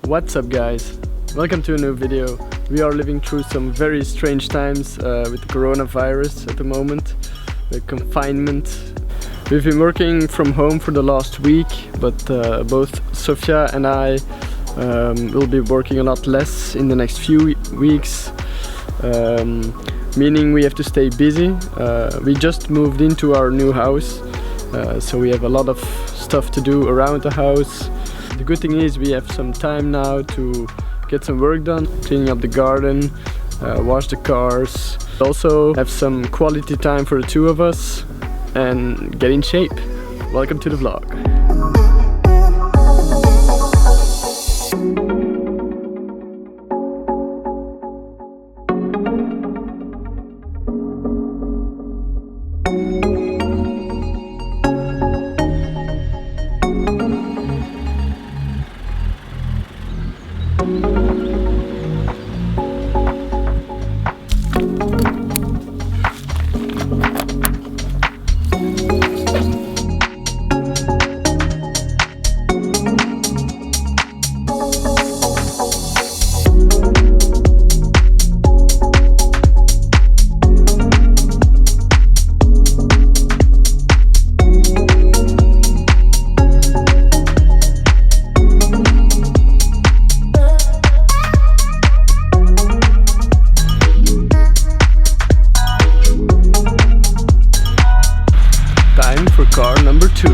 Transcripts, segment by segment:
What's up guys? Welcome to a new video. We are living through some very strange times with the coronavirus at the moment, the confinement. We've been working from home for the last week, but both Sophia and I will be working a lot less in the next few weeks, meaning we have to stay busy. We just moved into our new house, so we have a lot of stuff to do around the house. The good thing is we have some time now to get some work done, cleaning up the garden, wash the cars. Also have some quality time for the two of us and get in shape. Welcome to the vlog. Time for car number 2.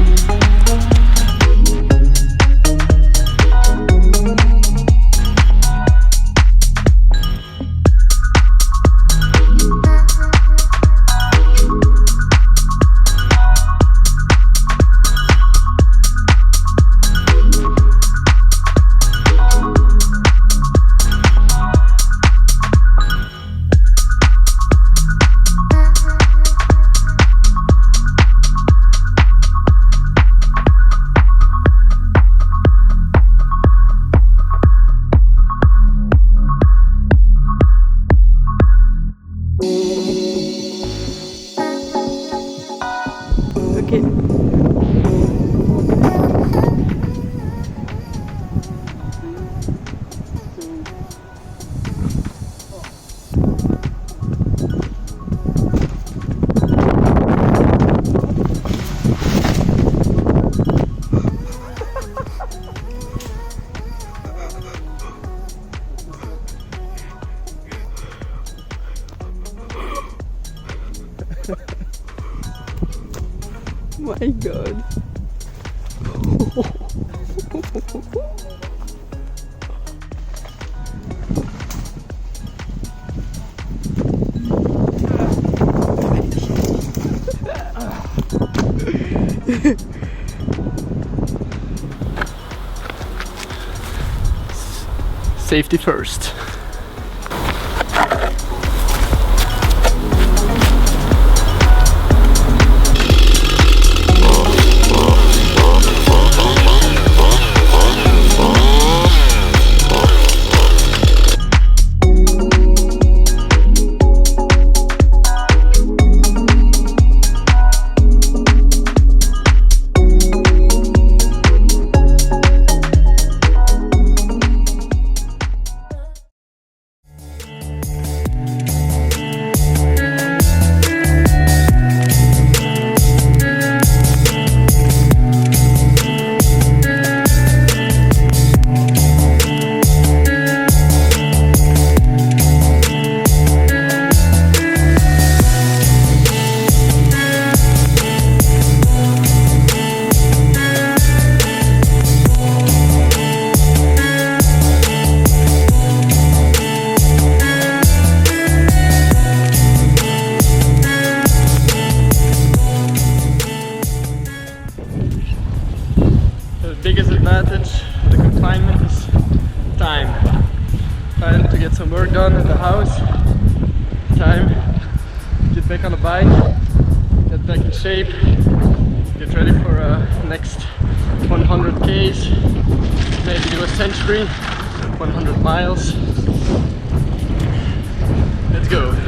Okay. My God. Safety first. Biggest advantage of the confinement is time. Time to get some work done at the house. Time to get back on the bike, get back in shape, get ready for next 100 Ks, maybe do a century, 100 miles. Let's go.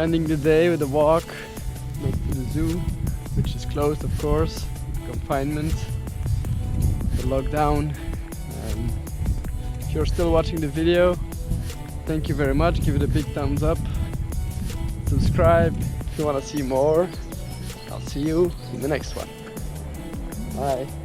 ending the day with a walk next to the zoo, which is closed of course, confinement, the lockdown. If you're still watching the video, thank you very much, give it a big thumbs up, subscribe if you want to see more. I'll see you in the next one. Bye.